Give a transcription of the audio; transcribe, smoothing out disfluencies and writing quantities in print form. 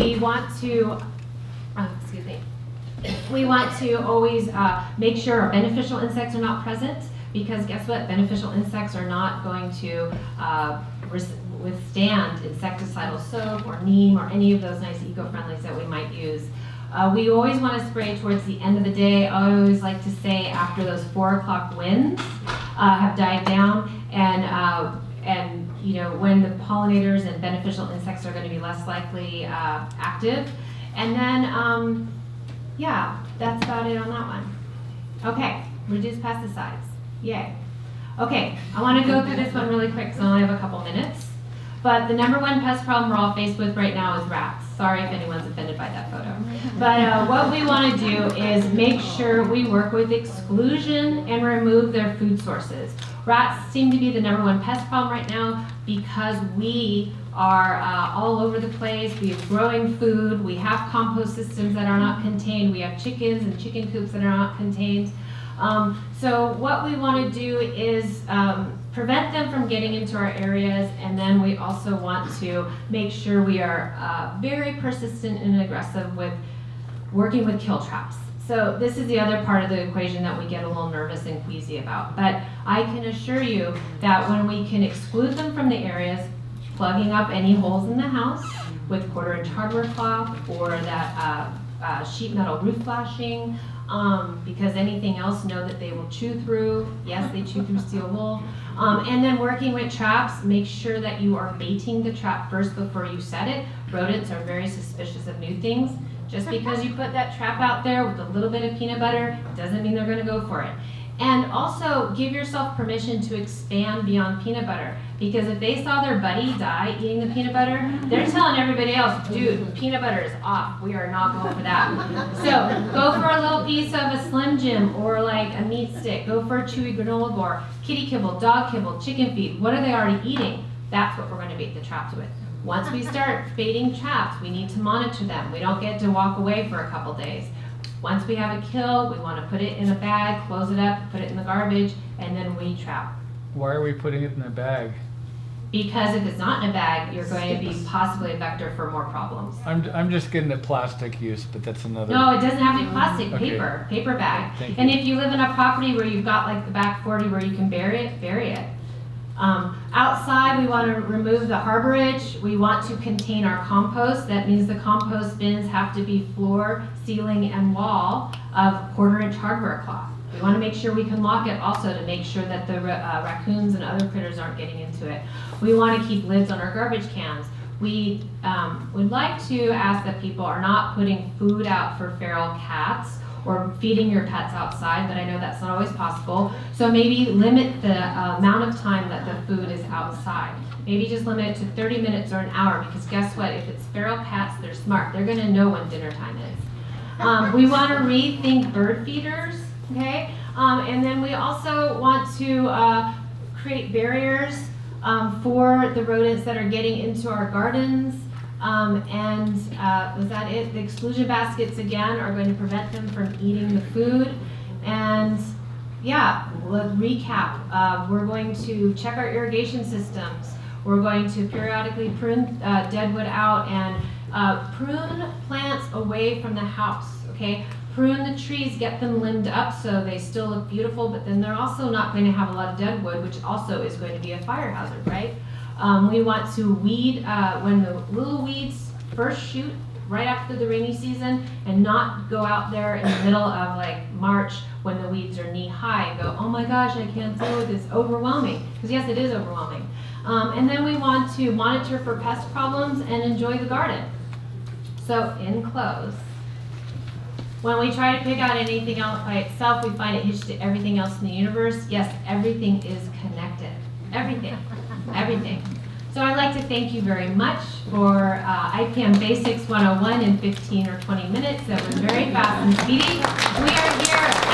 we want to, excuse me, we want to always make sure our beneficial insects are not present, because guess what? Beneficial insects are not going to withstand insecticidal soap or neem or any of those nice eco-friendlies that we might use. We always want to spray towards the end of the day. I always like to say after those 4 o'clock winds have died down, and you know, when the pollinators and beneficial insects are going to be less likely active. And then, yeah, that's about it on that one. Okay, reduce pesticides. Yay. Okay, I want to go through this one really quick because I only have a couple minutes. But the number one pest problem we're all faced with right now is rats. Sorry if anyone's offended by that photo. But what we want to do is make sure we work with exclusion and remove their food sources. Rats seem to be the number one pest problem right now because we are all over the place. We have growing food. We have compost systems that are not contained. We have chickens and chicken coops that are not contained. So what we want to do is prevent them from getting into our areas, and then we also want to make sure we are very persistent and aggressive with working with kill traps. So this is the other part of the equation that we get a little nervous and queasy about. But I can assure you that when we can exclude them from the areas, plugging up any holes in the house with 1/4-inch hardware cloth or that sheet metal roof flashing, because anything else, know that they will chew through. Yes, they chew through steel wool. And then working with traps, make sure that you are baiting the trap first before you set it. Rodents are very suspicious of new things. Just because you put that trap out there with a little bit of peanut butter doesn't mean they're going to go for it. And also give yourself permission to expand beyond peanut butter, because if they saw their buddy die eating the peanut butter, they're telling everybody else, dude, peanut butter is off. We are not going for that. So go for a little piece of a Slim Jim or like a meat stick. Go for a chewy granola bar, kitty kibble, dog kibble, chicken feed. What are they already eating? That's what we're going to bait the traps with. Once we start baiting traps, we need to monitor them. We don't get to walk away for a couple days. Once we have a kill, we want to put it in a bag, close it up, put it in the garbage, and then we trap. Why are we putting it in a bag? Because if it's not in a bag, you're going to be possibly a vector for more problems. I'm just getting at plastic use, but that's another. No, it doesn't have to be plastic, Okay. paper bag. Thank And you. if you live in a property where you've got like the back 40 where you can bury it, bury it. Outside, we want to remove the harborage. We want to contain our compost. That means the compost bins have to be floor, ceiling, and wall of 1/4-inch hardware cloth. We want to make sure we can lock it also to make sure that the raccoons and other critters aren't getting into it. We want to keep lids on our garbage cans. We would like to ask that people are not putting food out for feral cats or feeding your pets outside, but I know that's not always possible. So maybe limit the amount of time that the food is outside. Maybe just limit it to 30 minutes or an hour, because guess what? If it's feral cats, they're smart. They're gonna know when dinner time is. We wanna rethink bird feeders, okay? And then we also want to create barriers for the rodents that are getting into our gardens. Was that it? The exclusion baskets, again, are going to prevent them from eating the food. And yeah, we'll recap. We're going to check our irrigation systems. We're going to periodically prune deadwood out and prune plants away from the house, okay? Prune the trees, get them limbed up so they still look beautiful, but then they're also not going to have a lot of deadwood, which also is going to be a fire hazard, right? We want to weed when the little weeds first shoot right after the rainy season, and not go out there in the middle of like March when the weeds are knee high and go, oh my gosh, I can't deal with this, overwhelming. Because yes, it is overwhelming. And then we want to monitor for pest problems and enjoy the garden. So in close, when we try to pick out anything else by itself, we find it hitched to everything else in the universe. Yes, everything is connected. Everything. Everything. So I'd like to thank you very much for IPM Basics 101 in 15 or 20 minutes. That was very fast and speedy. We are here